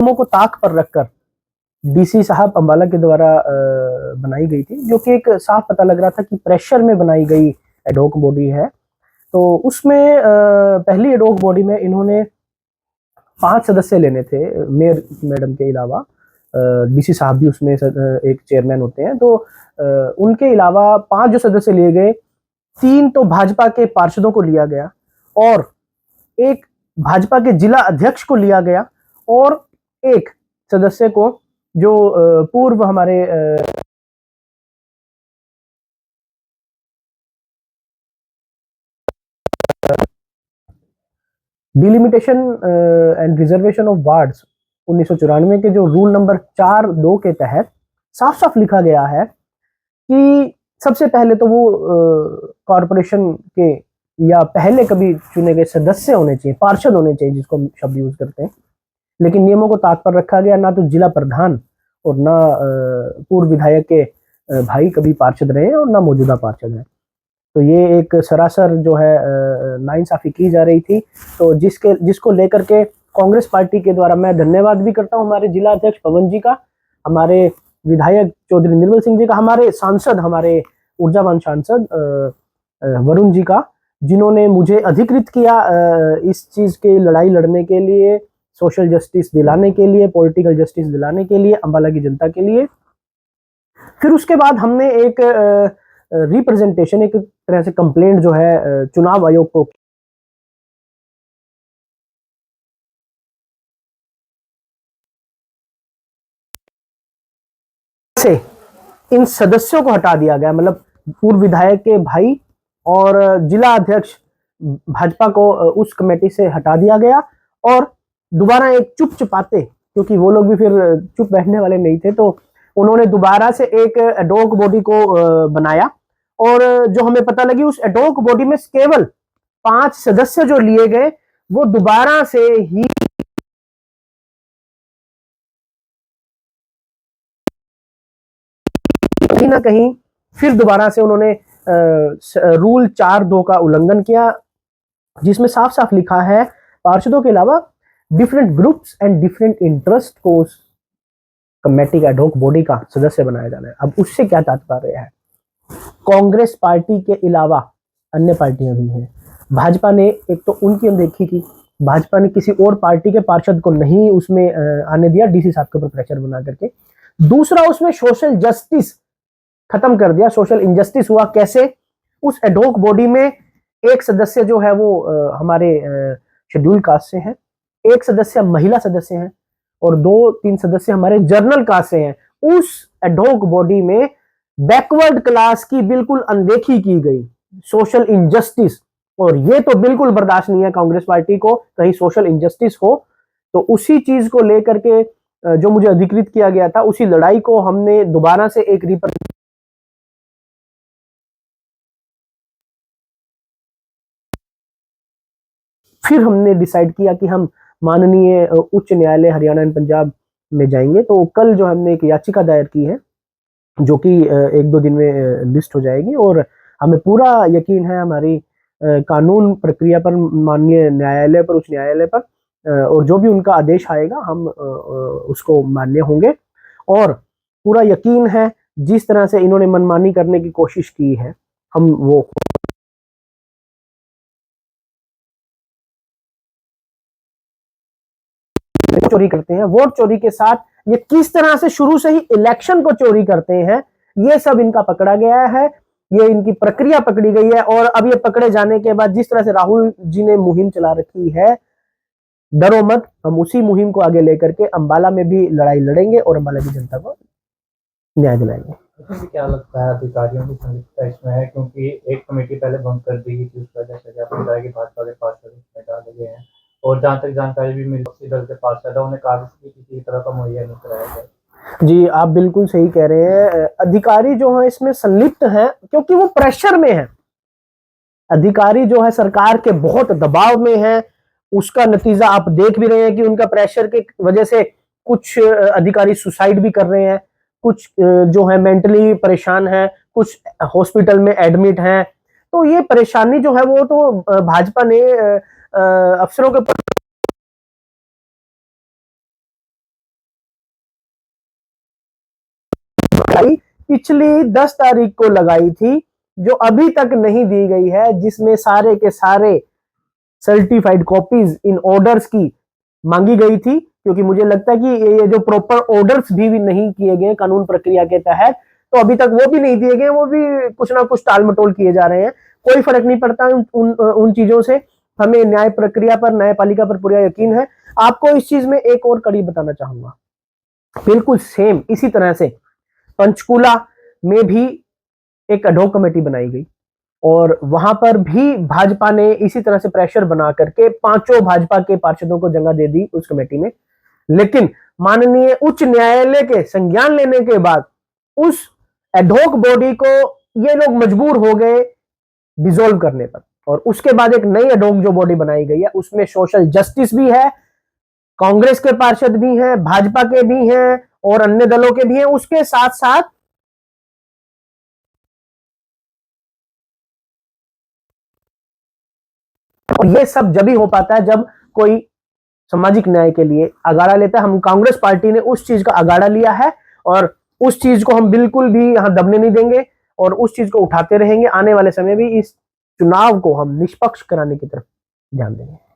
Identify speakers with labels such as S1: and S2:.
S1: नियमों को ताक पर रखकर डीसी साहब अंबाला के द्वारा बनाई गई थी, जो कि एक साफ पता लग रहा था कि प्रेशर में बनाई गई एडहॉक बॉडी है। तो उसमें पहली एडहॉक बॉडी में इन्होंने 5 सदस्य लेने थे, मेयर मैडम के अलावा। डीसी साहब भी उसमें एक चेयरमैन होते हैं। तो उनके अलावा 5 जो सदस्य लिए गए, 3 तो भाजपा के पार्षदों को लिया गया और एक भाजपा के जिला अध्यक्ष को लिया गया और एक सदस्य को जो पूर्व हमारे delimitation and reservation of wards 1994 के जो रूल नंबर 4(2) के तहत साफ साफ लिखा गया है कि सबसे पहले तो वो कॉरपोरेशन के या पहले कभी चुने गए सदस्य होने चाहिए, पार्षद होने चाहिए, जिसको हम शब्द यूज करते हैं। लेकिन नियमों को ताक पर रखा गया, ना तो जिला प्रधान और ना पूर्व विधायक के भाई कभी पार्षद रहे और ना मौजूदा पार्षद है। तो ये एक सरासर जो है नाइंसाफी की जा रही थी। तो जिसको लेकर के कांग्रेस पार्टी के द्वारा मैं धन्यवाद भी करता हूं हमारे जिला अध्यक्ष पवन जी का, हमारे विधायक चौधरी निर्मल सिंह जी का, हमारे सांसद, हमारे ऊर्जावान सांसद वरुण जी का, जिन्होंने मुझे अधिकृत किया इस चीज की लड़ाई लड़ने के लिए, सोशल जस्टिस दिलाने के लिए, पॉलिटिकल जस्टिस दिलाने के लिए, अंबाला की जनता के लिए। फिर उसके बाद हमने एक रिप्रेजेंटेशन, एक तरह से कंप्लेंट जो है चुनाव आयोग को से इन सदस्यों को हटा दिया गया, मतलब पूर्व विधायक के भाई और जिला अध्यक्ष भाजपा को उस कमेटी से हटा दिया गया और दोबारा एक चुप चुपाते, क्योंकि वो लोग भी फिर चुप बैठने वाले नहीं थे, तो उन्होंने दोबारा से एक एडहॉक बॉडी को बनाया। और जो हमें पता लगी, उस एडहॉक बॉडी में केवल 5 सदस्य जो लिए गए वो दोबारा से ही कहीं ना कहीं फिर दोबारा से उन्होंने रूल 4(2) का उल्लंघन किया, जिसमें साफ साफ लिखा है पार्षदों के अलावा different groups and different interest को उस कमेटी का एडहॉक बॉडी का सदस्य बनाया जाना है। अब उससे क्या तात्पर्य है? कांग्रेस पार्टी के अलावा अन्य पार्टियां भी हैं। भाजपा ने एक तो उनकी अनदेखी की, भाजपा ने किसी और पार्टी के पार्षद को नहीं उसमें आने दिया, डीसी साहब के ऊपर प्रेशर बना करके। दूसरा, उसमें सोशल जस्टिस खत्म कर दिया, सोशल इंजस्टिस हुआ। कैसे? उस एडहॉक बॉडी में एक सदस्य जो है वो हमारे शेड्यूल कास्ट से हैं, एक सदस्य महिला सदस्य हैं और 2-3 सदस्य हमारे जर्नल कास्ट से हैं। उस एडहॉक बॉडी में बैकवर्ड क्लास की बिल्कुल अनदेखी की गई, सोशल इनजस्टिस। और ये तो बिल्कुल बर्दाश्त नहीं है कांग्रेस पार्टी को कहीं सोशल इनजस्टिस हो। तो उसी चीज को लेकर के जो मुझे अधिकृत किया गया था, उसी लड़ाई को हमने दोबारा से एक फिर हमने डिसाइड किया कि हम माननीय उच्च न्यायालय हरियाणा एंड पंजाब में जाएंगे। तो कल जो हमने एक याचिका दायर की है, जो कि 1-2 दिन में लिस्ट हो जाएगी, और हमें पूरा यकीन है हमारी कानून प्रक्रिया पर, माननीय न्यायालय पर, उच्च न्यायालय पर, और जो भी उनका आदेश आएगा हम उसको मान्य होंगे। और पूरा यकीन है जिस तरह से इन्होंने मनमानी करने की कोशिश की है, हम वो चोरी करते हैं, वोट चोरी के साथ ये किस तरह से शुरू से ही इलेक्शन को चोरी करते हैं, ये सब इनका पकड़ा गया है, ये इनकी प्रक्रिया पकड़ी गई है। और अब ये पकड़े जाने के बाद जिस तरह से राहुल जी ने मुहिम चला रखी है, डरो मत, हम उसी मुहिम को आगे लेकर के अंबाला में भी लड़ाई लड़ेंगे और अंबाला की जनता को न्याय दिलाएंगे।
S2: क्या लगता है अधिकारियों की संलिप्तता इसमें है? क्योंकि एक कमेटी पहले भंग कर दी गई थी, उसकी वजह से आपको बताया कि भाजपा के पार्षद इसमें डाले गए हैं, और जहाँ तक जानकारी भी मिली, दल के पार्षद है उन्हें कागज की किसी तरह का मुहैया नहीं कराया गया।
S1: जी, आप बिल्कुल सही कह रहे हैं। अधिकारी जो है इसमें संलिप्त हैं क्योंकि वो प्रेशर में है। अधिकारी जो है सरकार के बहुत दबाव में है, उसका नतीजा आप देख भी रहे हैं कि उनका प्रेशर के वजह से कुछ अधिकारी सुसाइड भी कर रहे हैं, कुछ जो है मेंटली परेशान है, कुछ हॉस्पिटल में एडमिट हैं। तो ये परेशानी जो है वो तो भाजपा ने अफसरों के पिछली 10 तारीख को लगाई थी, जो अभी तक नहीं दी गई है, जिसमें सारे के सारे सर्टिफाइड कॉपीज इन ऑर्डर्स की मांगी गई थी, क्योंकि मुझे लगता है कि ये जो प्रॉपर ऑर्डर्स भी नहीं किए गए कानून प्रक्रिया के तहत, तो अभी तक वो भी नहीं दिए गए, वो भी कुछ ना कुछ टाल मटोल किए जा रहे हैं। कोई फर्क नहीं पड़ता उन चीजों से। हमें न्याय प्रक्रिया पर, न्यायपालिका पर पूरा यकीन है। आपको इस चीज में एक और कड़ी बताना चाहूंगा, बिल्कुल सेम इसी तरह से पंचकूला में भी एक एडहॉक कमेटी बनाई गई और वहां पर भी भाजपा ने इसी तरह से प्रेशर बना करके 5 भाजपा के पार्षदों को जगह दे दी उस कमेटी में। लेकिन माननीय उच्च न्यायालय के संज्ञान लेने के बाद उस एडहॉक बॉडी को ये लोग मजबूर हो गए डिसॉल्व करने पर, और उसके बाद एक नई एडहॉक जो बॉडी बनाई गई है उसमें सोशल जस्टिस भी है, कांग्रेस के पार्षद भी हैं, भाजपा के भी हैं और अन्य दलों के भी हैं। उसके साथ साथ और ये सब जब ही हो पाता है जब कोई सामाजिक न्याय के लिए अगाड़ा लेता है। हम कांग्रेस पार्टी ने उस चीज का अगाड़ा लिया है और उस चीज को हम बिल्कुल भी यहां दबने नहीं देंगे और उस चीज को उठाते रहेंगे। आने वाले समय भी इस चुनाव को हम निष्पक्ष कराने की तरफ ध्यान देंगे।